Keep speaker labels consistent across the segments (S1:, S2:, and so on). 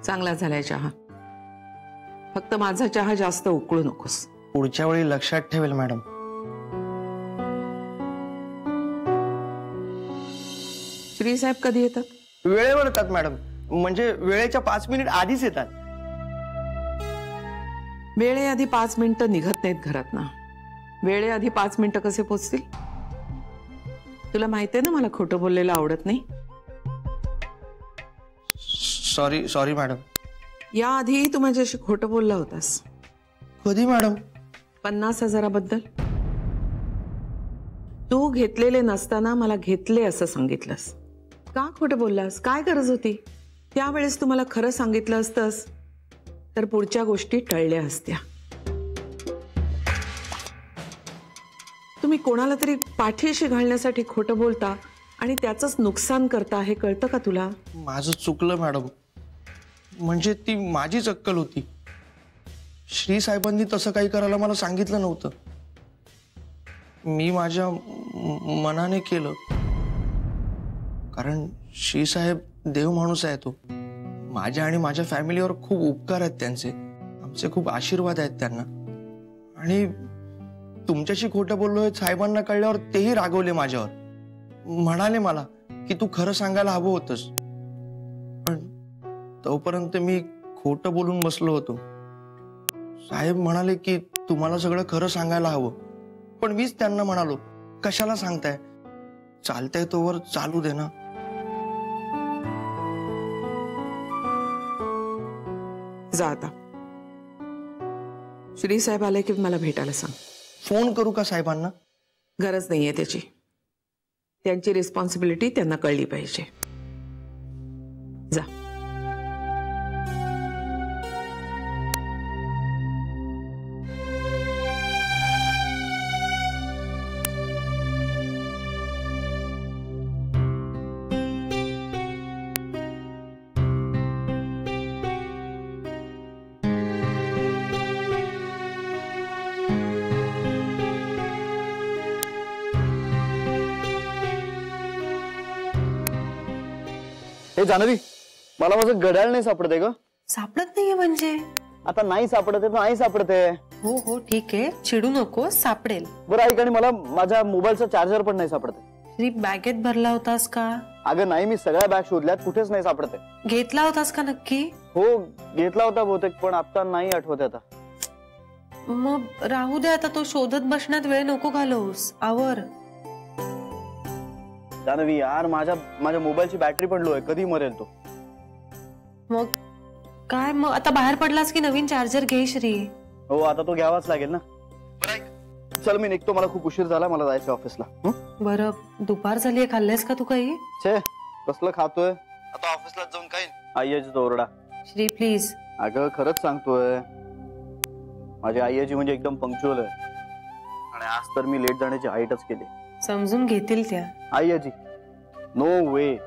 S1: चांगला झालाय चहा. फक्त माझा चहा जास्त उकळू नकोस.
S2: पुढच्या वेळी लक्षात ठेवेल मॅडम.
S1: श्री साहेब कधी येतात?
S2: वेळेवर येतात मॅडम. म्हणजे वेळेच्या 5 मिनिट आधीच येतात.
S1: वेळेआधी 5 मिनिटं निघत नाहीत घरात ना. वेळेआधी 5 मिनिटं कसे पोचतील? तुला माहिती आहे ना मला खोटं बोललेलं आवडत नाही.
S2: Sorry sorry madam.
S1: याआधी तू माझ्याशी खोटं बोलला होतास.
S2: कधी मॅडम?
S1: 50,000बद्दल. तू घेतलेले नसताना मला घेतले असं सांगितलंस. का खोटं बोललास? काय गरज होती? त्यावेळेस तू मला खरं सांगितलं असतंस तर पुढच्या गोष्टी टळल्या असत्या. तुम्ही कोणाला तरी पाठीशी घालण्यासाठी खोटं बोलता आणि त्याचंच नुकसान करता हे कळतं का तुला?
S2: माझं चुकलं मॅडम. म्हणजे ती माझीच अक्कल होती. श्री साहेबांनी तसं काही करायला मला सांगितलं नव्हतं. मी माझ्या मनाने केलं. कारण श्री साहेब देव माणूस आहे. तो माझ्या आणि माझ्या फॅमिलीवर खूप उपकार आहेत त्यांचे. आमचे खूप आशीर्वाद आहेत त्यांना. आणि तुमच्याशी खोटं बोललोय साहेबांना कळल्यावर तेही रागवले माझ्यावर. म्हणाले मला की तू खरं सांगायला हवं होतंस. पण तोपर्यंत मी खोटं बोलून बसलो होतो. साहेब म्हणाले की तुम्हाला सगळं खरं सांगायला हवं. पण मीच त्यांना म्हणालो कशाला सांगताय, चालतंय तोवर चालू दे ना.
S1: जा आता. श्री साहेब आले की मला भेटायला सांग.
S2: फोन करू का साहेबांना?
S1: गरज नाहीये त्याची. त्यांची रिस्पॉन्सिबिलिटी त्यांना कळली पाहिजे. जा.
S3: हे जानवी, मला माझं घड्याळ नाही सापडते ग.
S4: सापडत नाहीये म्हणजे?
S3: आता नाही सापडते तर नाही सापडते.
S4: हो हो ठीक आहे, चिडू नको, सापडेल.
S3: बरं ऐक, आणि मला माझ्या मोबाईलचा चार्जर पण नाही सापडते.
S4: श्री, बॅगेत भरला होतास का?
S3: अगं नाही, मी सगळ्या बॅग शोधल्यात, कुठेच नाही सापडते.
S4: घेतला होतास का नक्की?
S3: हो घेतला होता बहुतेक, पण आता नाही आठवत आता.
S4: मग राहू दे आता. तो शोधत बसण्यात वेळ नको घालवूस. आवर.
S3: जानवी यार, माझ्या मोबाईलची बॅटरी पण लो आहे. कधी मरेल तो?
S4: मग काय? मग आता बाहेर पडलास की नवीन चार्जर घे श्री.
S3: हो आता तो घ्यावाच लागेल ना. चल मी निघतो, मला खूप उशीर झाला, मला जायचं ऑफिसला.
S4: बरं, दुपार झालीये, खाल्लेस का तू काही?
S3: छे कसलं खातोय आता, ऑफिसला जाऊन काही. आईची तो ओरडा.
S4: श्री प्लीज.
S3: अगं खरंच सांगतोय, माझी आईची म्हणजे एकदम पंक्च्युअल आहे. आणि आज तर मी लेट जाण्याची हाईटच केली.
S4: समजून घेतील त्या.
S3: आईजी नो वे.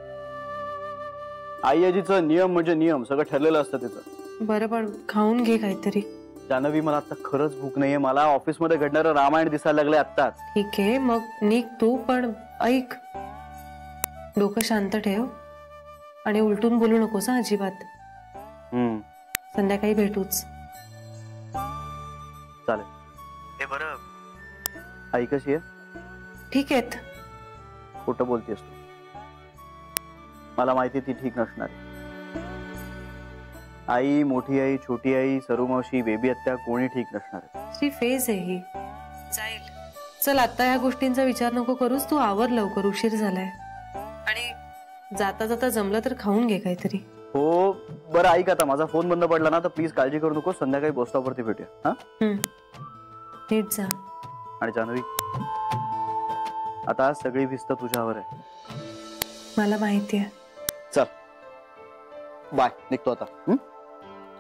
S3: आईजीचा नियम म्हणजे नियम, सगळं ठरलेलं असतं तिचं.
S4: बरं पण खाऊन घे काहीतरी.
S3: जानवी मला आता खरंच भूक नाहीये. मला ऑफिसमध्ये घडणारं रामायण दिसायला लागले आत्ताच.
S4: ठीक आहे मग निघ तू, पण ऐक, डोकं शांत ठेव आणि उलटून बोलू नकोस अजिबात. संध्याकाळी भेटूच.
S3: चालेल. हे बरं, आई कशी आहे?
S4: ठीक आहेत.
S3: खोटं बोलतेस तू. मला माहिती ती ठीक नसणार. आई, मोठी आई, छोटी आई, सरू मावशी, बेबी आत्या, कोणी ठीक नसणार.
S4: श्री फेज आहे ही, जाईल. चल आता या गोष्टींचा विचार नको करूस. तू आवर लवकर, उशीर झालाय. आणि जाता जाता जमलं तर खाऊन घे काहीतरी.
S3: हो बरं ऐक, आता माझा फोन बंद पडला ना तर प्लीज काळजी करू नको. संध्याकाळी बस स्टॉपवरती भेटूया. हा
S4: नीट जा.
S3: आणि जानवी आता सगळी भिस्त तुझ्यावर आहे.
S4: मला माहिती आहे.
S3: चल बाय, निघतो आता.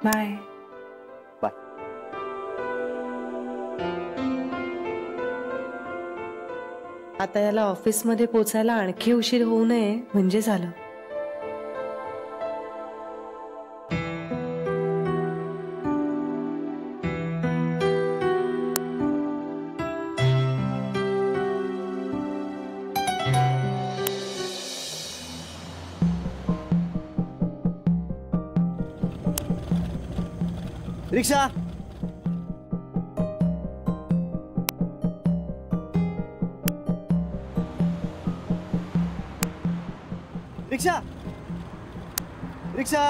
S4: Bye
S3: bye.
S4: आता याला ऑफिसमध्ये पोचायला आणखी उशीर होऊ नये म्हणजे झालं.
S3: रिक्षा रिक्षा रिक्षा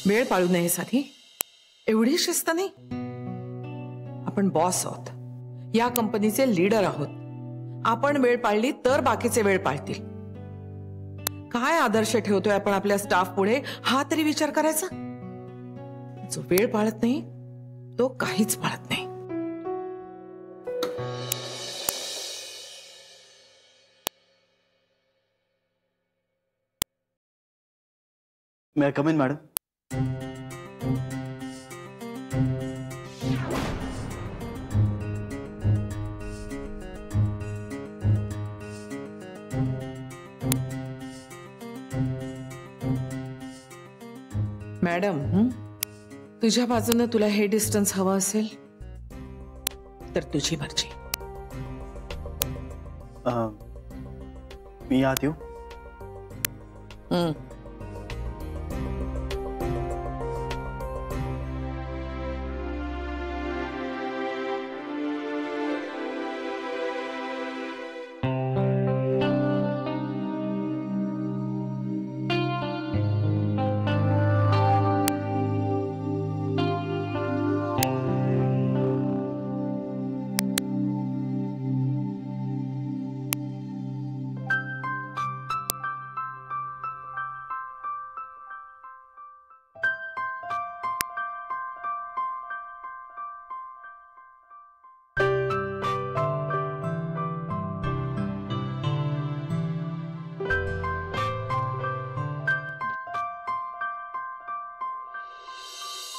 S1: वेळ पाळू नये साधी, एवढी शिस्त नाही. आपण बॉस आहोत, या कंपनीचे लीडर आहोत. आपण वेळ पाळली तर बाकीचे वेळ पाळतील. काय आदर्श ठेवतोय आपण आपल्या स्टाफ पुढे, हा तरी विचार करायचा. जो वेळ पाळत नाही तो काहीच पाळत नाही.
S3: May I come in madam?
S1: Madam, तुझ्या बाजूने तुला हे डिस्टन्स हवं असेल तर तुझी मर्जी.
S3: मी आत येऊ?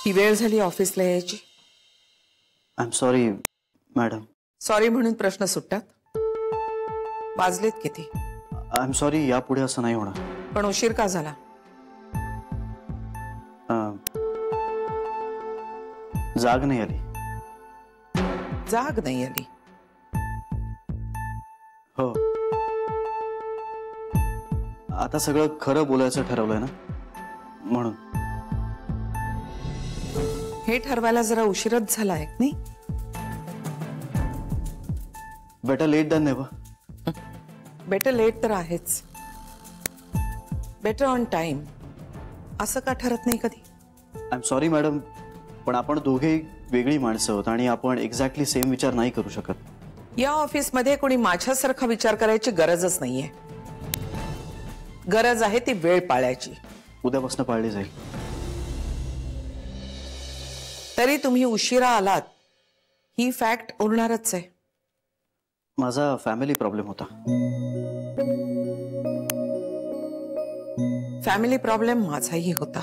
S1: ही वेळ झाली ऑफिसला यायची.
S3: I am sorry madam.
S1: Sorry म्हणून प्रश्न सुटतात? वाजलेत किती?
S3: आय एम सॉरी, यापुढे असं नाही होणार.
S1: पण उशीर का झाला?
S3: जाग नाही आली.
S1: जाग नाही आली?
S3: हो. आता सगळं खरं बोलायचं ठरवलंय ना, म्हणून.
S1: हे ठरवायला जरा उशीरच झालाय नाही?
S3: Better late than never.
S1: Better late तर आहेच, बेटर ऑन टाइम असं का ठरत नाही कधी?
S3: आय एम सॉरी मॅडम, पण आपण दोघे वेगळी माणसं आहोत आणि आपण एक्झॅक्टली सेम विचार नाही करू शकत.
S1: या ऑफिसमध्ये कोणी माझ्यासारखा विचार करायची गरजच नाहीये. गरज आहे ती वेळ पाळायची.
S3: उद्यापासून पाळली जाईल.
S1: तरी तुम्ही उशिरा आलात ही फॅक्ट उरणारच आहे.
S3: माझा फॅमिली प्रॉब्लेम होता.
S1: फॅमिली प्रॉब्लेम माझाही होता.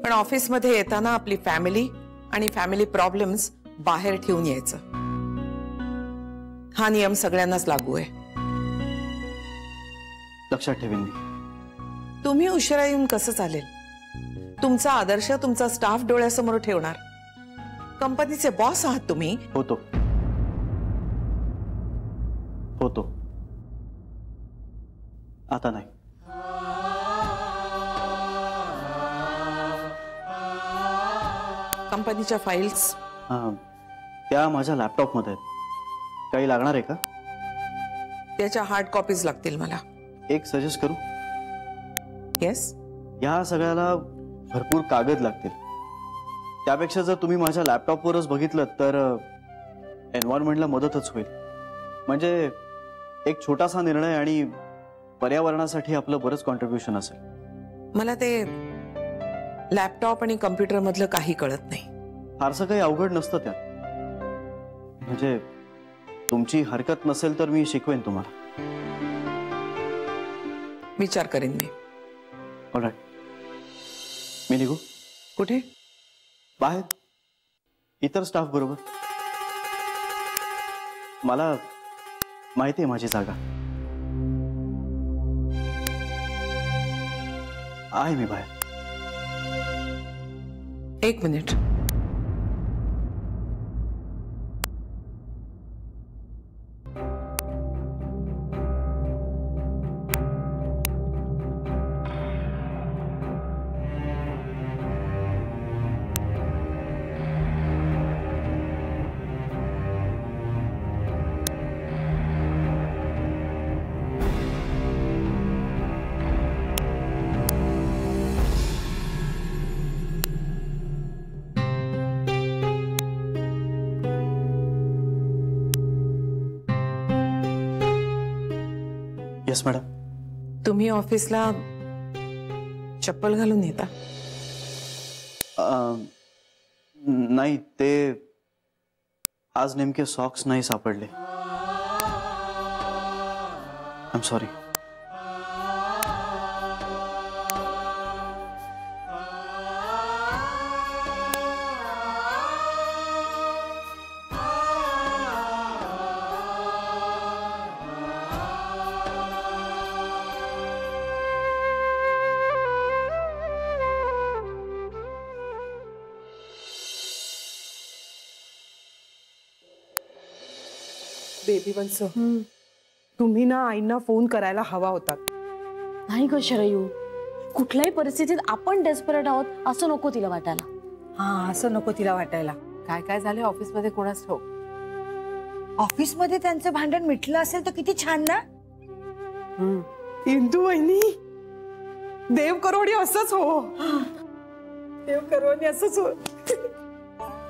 S1: पण ऑफिसमध्ये येताना आपली फॅमिली आणि फॅमिली प्रॉब्लेम्स बाहेर ठेवून यायचं. हा नियम सगळ्यांनाच लागू आहे.
S3: लक्षात ठेवीन मी.
S1: तुम्ही उशिरा येऊन कसं चालेल? तुमचा आदर्श तुमचा स्टाफ डोळ्यासमोर ठेवणार. कंपनीचे बॉस आहात तुम्ही.
S3: होतो होतो, आता नाही.
S1: कंपनीच्या फाईल्स
S3: त्या माझ्या लॅपटॉपमध्ये आहेत. काही लागणार आहे का?
S1: त्याच्या हार्ड कॉपीज लागतील मला.
S3: एक सजेस्ट करू?
S1: येस.
S3: या सगळ्याला भरपूर कागद लागतील. त्यापेक्षा जर तुम्ही माझ्या लॅपटॉपवरच बघितलं तर एन्व्हायरमेंटला मदतच होईल. म्हणजे एक छोटासा निर्णय आणि पर्यावरणासाठी आपलं बरंच कॉन्ट्रीब्युशन असेल.
S1: मला ते लॅपटॉप आणि कम्प्युटर मधलं काही कळत नाही.
S3: फारसं काही अवघड नसतं त्यात. म्हणजे तुमची हरकत नसेल तर मी शिकवेन तुम्हाला.
S1: विचार करेन मी.
S3: ऑलराईट, मी निघू?
S1: कुठे?
S3: बाहेर इतर स्टाफ बरोबर. मला माहिती आहे माझी जागा. आहे मी बाहेर.
S1: एक मिनिट.
S3: Yes madam.
S1: तुम्ही ऑफिसला चप्पल घालून येता?
S3: नाही, ते आज नेमके सॉक्स नाही सापडले. I am sorry.
S5: बेबी वंस, तुम्ही ना आईंना फोन करायला हवा होता.
S6: नाही ग शरयू, कुठल्याही परिस्थितीत आपण डेस्परेट आहोत असं नको तिला वाटायला.
S7: हा, असं नको तिला वाटायला.
S4: काय काय झालं ऑफिसमध्ये कोणाच ठाऊक.
S7: ऑफिसमध्ये त्यांचं भांडण मिटलं असेल तर किती छान ना.
S5: इंदू वहिनी, देव करोडी असंच हो. देव करोडी असंच हो.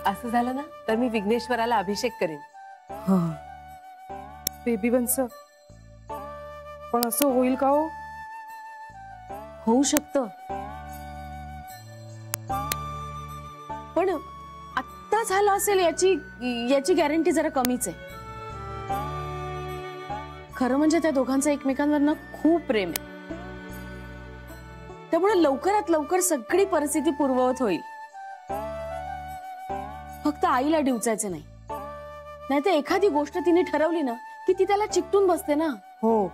S4: असं झालं ना तर मी विघ्नेश्वराला अभिषेक करेन.
S5: बेबी वंस, पण असं होईल का हो?
S6: होऊ शकतं, पण आत्ता झालं असेल याची गॅरंटी जरा कमीच आहे. खरं म्हणजे त्या दोघांचं एकमेकांवर ना खूप प्रेम आहे. त्यामुळे लवकरात लवकर सगळी परिस्थिती पूर्ववत होईल. फक्त आईला डिवचायचं नाही, नाहीतर एखादी गोष्ट तिने ठरवली ना की ती त्याला चिकटून बसते ना.
S7: हो,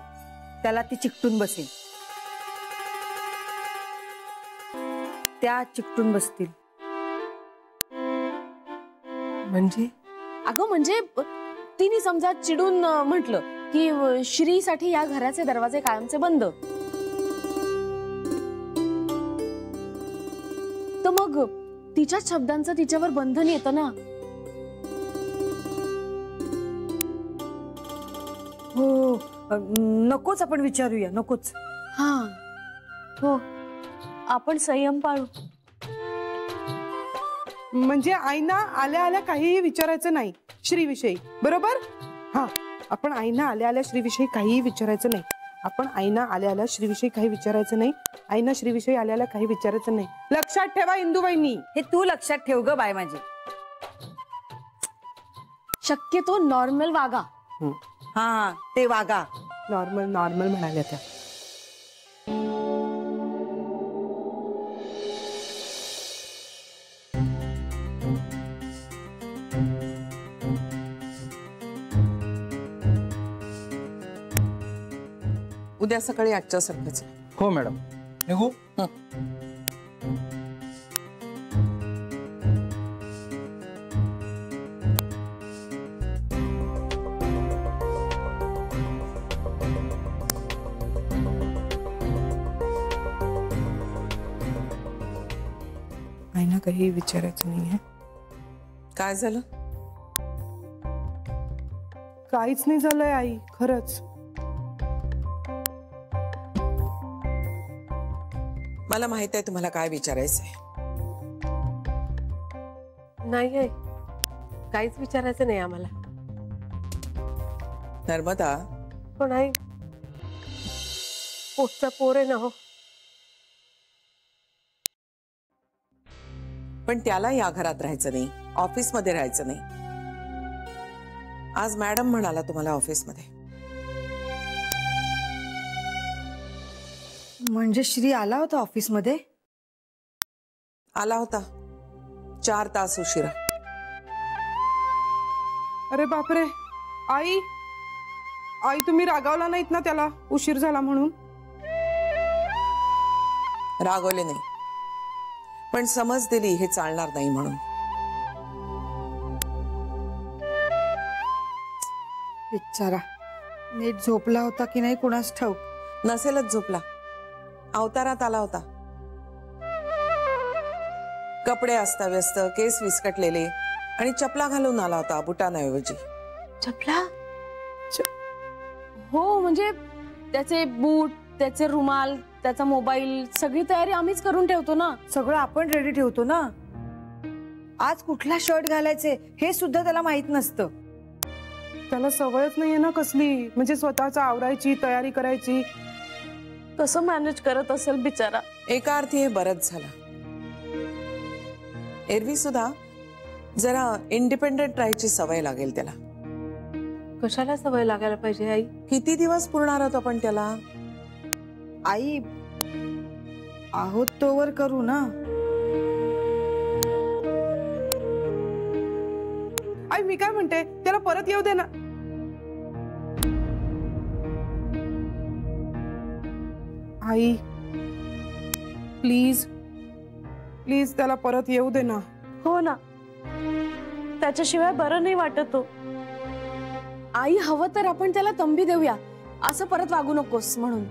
S7: त्याला ती चिकटून बसेल. त्या चिकटून बसतील.
S4: म्हणजे?
S6: अगं म्हणजे तिने समजा चिडून म्हटलं की श्रीसाठी या घराचे दरवाजे कायमचे बंद, तर मग तिच्या शब्दांचं तिच्यावर बंधन येतं ना.
S7: हो, नकोच आपण विचारूया, नकोच.
S6: हा हो, आपण संयम पाळू.
S5: म्हणजे आईना आल्या आल्या काहीही विचारायचं नाही श्रीविषयी, बरोबर? हा, आपण आईना आल्या आल्या श्रीविषयी काहीही विचारायचं नाही. आपण आईना आल्या आल्या श्रीविषयी काही विचारायचं नाही. आईना श्रीविषयी आल्या आल्या काही विचारायचं नाही. लक्षात ठेवा इंदू वहिनी.
S7: हे तू लक्षात ठेव ग बाय माझी.
S6: शक्यतो नॉर्मल वागा.
S7: हा, ते वागा.
S5: नॉर्मल नॉर्मल म्हणाल्या त्या.
S1: उद्या सकाळी आजच्या सारखंच.
S2: हो मॅडम, निघू?
S5: आईना काही विचारायचं नाहीये.
S1: काय झालं?
S5: काहीच नाही झालंय आई, खरंच.
S1: मला माहित आहे तुम्हाला काय विचारायचंय.
S4: नाही आहे, काहीच विचारायचं नाही आम्हाला.
S1: नर्मदा,
S4: पण आई, पोटचा पोर आहे ना हो.
S1: पण त्याला या घरात राहायचं नाही, ऑफिसमध्ये राहायचं नाही. आज मॅडम म्हणाला तुम्हाला ऑफिसमध्ये.
S7: म्हणजे श्री आला होता ऑफिसमध्ये?
S1: आला होता 4 तास उशिरा.
S5: अरे बापरे. आई आई तुम्ही रागावला नाहीत ना त्याला उशीर झाला म्हणून?
S1: रागवले नाही, पण समज दिली हे चालणार नाही म्हणून.
S7: बिचारा नीट झोपला होता की नाही कुणास ठाऊक.
S1: नसेलच झोपला, अवतारात आला होता. कपडे अस्ताव्यस्त, केस विस्कटलेले आणि चपला घालून आला होता बुटांऐवजी.
S6: चपला? हो, म्हणजे त्याचे बूट, त्याचे रुमाल, त्याचा मोबाईल, सगळी तयारी आम्हीच करून ठेवतो ना.
S7: सगळं आपण रेडी ठेवतो ना. आज कुठला शर्ट घालायचे हे सुद्धा त्याला माहित नसतं.
S5: त्याला सवयच नाहीये ना कसली, म्हणजे स्वतःच आवरायची, तयारी करायची.
S6: कसं मॅनेज करत असेल बिचारा.
S1: एका अर्थी हे बरंच झालं. एरवी सुद्धा जरा इंडिपेंडेंट राहायची सवय लागेल त्याला.
S4: कशाला सवय लागायला पाहिजे आई?
S1: किती दिवस पुरणार होतो आपण त्याला?
S7: आई आहोत तोवर करू ना.
S5: आई मी काय म्हणते, त्याला परत येऊ दे ना. आई प्लीज प्लीज त्याला परत येऊ दे ना.
S6: हो ना, त्याच्याशिवाय बरं नाही वाटत हो. आई हवं तर आपण त्याला तंबी देऊया, असं परत वागू नकोस म्हणून.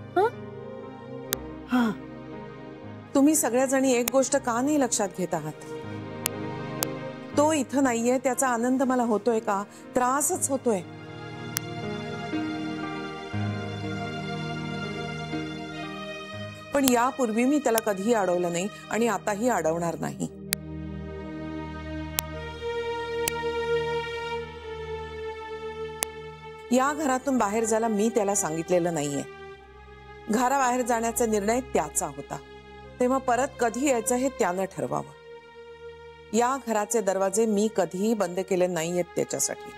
S7: हा,
S1: तुम्ही सगळ्याजणी एक गोष्ट का नाही लक्षात घेत आहात? तो इथं नाहीये त्याचा आनंद मला होतोय का त्रासच होतोय? पण यापूर्वी मी त्याला कधीही अडवलं नाही आणि आताही अडवणार नाही. या घरातून बाहेर जायला मी त्याला सांगितलेलं नाहीये. घराबाहेर जाण्याचा निर्णय त्याचा होता, तेव्हा परत कधी यायचं हे त्यानं ठरवावं. या घराचे दरवाजे मी कधीही बंद केले नाहीयेत त्याच्यासाठी.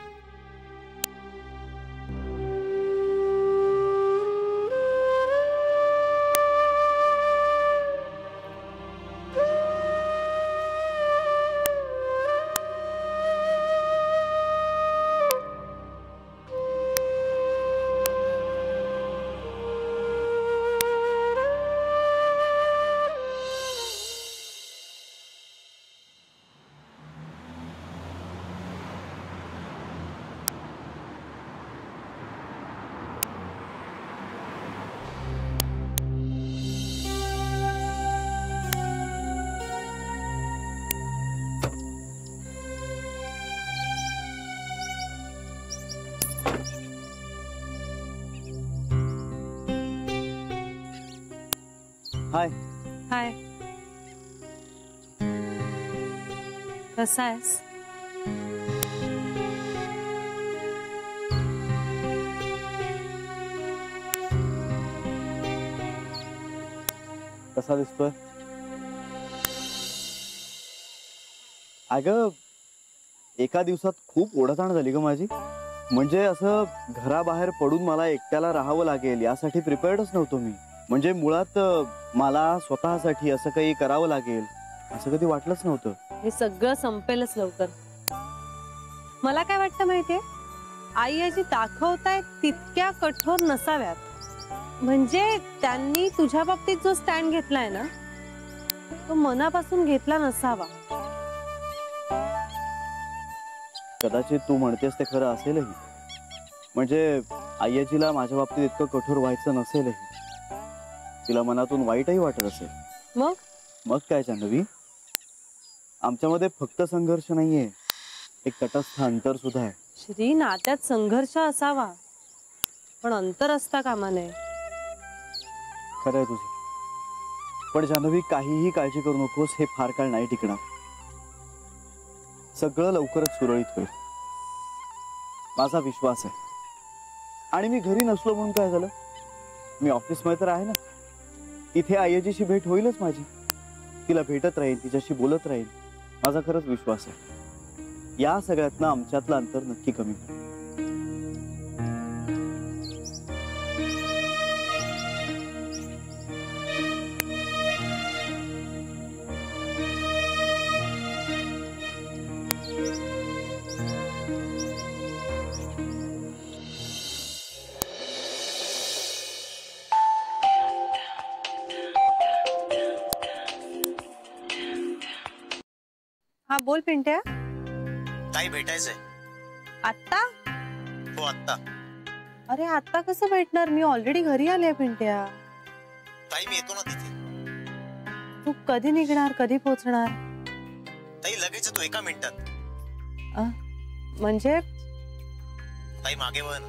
S3: हाय.
S4: हाय, कसा आहेस?
S3: कसा दिसतोय? अगं एका दिवसात खूप ओढाताण झाली ग माझी. म्हणजे असं घराबाहेर पडून मला एकट्याला राहावं लागेल यासाठी प्रिपेअर्डच नव्हतो मी. म्हणजे मुळात मला स्वतःसाठी असं काही करावं लागेल असं कधी वाटलंच नव्हतं.
S4: हे सगळं संपेलच लवकर. मला काय वाटतं माहितीये, आई आजी दाखवतायत तितक्या कठोर नसाव्यात. म्हणजे त्यांनी तुझ्या बाबतीत जो स्टँड घेतलाय ना तो मनापासून घेतला नसावा.
S3: कदाचित तू म्हणतेस ते खरं असेलही. म्हणजे आईजीला माझ्या बाबतीत इतकं कठोर व्हायचं नसेलही. तिला मनातून वाईटही वाटत असेल. मग काय जान्हवी, आमच्यामध्ये फक्त संघर्ष नाहीये, एक तटस्थ अंतर सुद्धा आहे.
S4: श्री, नात्यात संघर्ष असावा पण अंतर असता कामा नये.
S3: खरं आहे तुझं. पण जान्हवी काहीही काळजी करू नकोस, हे फार काळ नाही टिकणार. सगळं लवकरच सुरळीत होईल माझा विश्वास आहे. आणि मी घरी नसलो म्हणून काय झालं, मी ऑफिसमध्ये तर आहे ना. तिथे आईजीशी भेट होईलच माझी. तिला भेटत राहील, तिच्याशी बोलत राहील. माझा खरंच विश्वास आहे या सगळ्यातनं आमच्यातलं अंतर नक्की कमी होईल.
S4: हा बोल पिंट्या.
S3: ताई भेटायचंय.
S4: आत्ता?
S3: हो आत्ता.
S4: अरे आता कसं भेटणार, मी ऑलरेडी घरी आले पिंट्या.
S3: ताई मी येतो ना तिथे.
S4: तू कधी निघणार, कधी पोहोचणार?
S3: ताई लगेच तू 1 मिनिटात.
S4: म्हणजे
S3: ताई मागे वळ ना.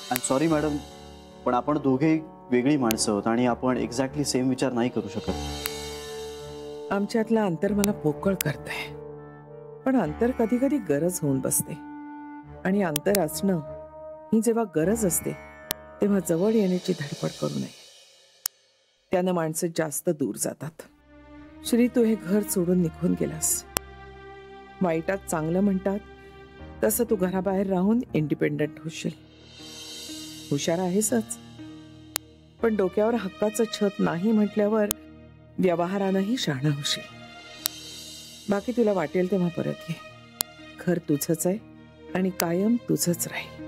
S3: आय एम सॉरी मॅडम, पण आपण दोघे वेगळी माणसं आहोत आणि आपण एक्झॅक्टली सेम विचार नाही करू शकत.
S1: आमच्यातलं अंतर मला पोकळ करतंय, पण अंतर कधी कधी गरज होऊन बसते. आणि अंतर असणं ही जेव्हा गरज असते तेव्हा जवळ येण्याची धडपड करू नये. त्यानं माणसं जास्त दूर जातात. श्री, तू हे घर सोडून निघून गेलास. वाईटात चांगलं म्हणतात तसं तू घराबाहेर राहून इंडिपेंडंट होशील. हुशार आहेसच, पण डोक्यावर हक्काचं छत नाही म्हटल्यावर व्यवहारानंही शहाणा होशील. बाकी तुला वाटेल तेव्हा परत ये. घर तुझंच आहे आणि कायम तुझंच राहील.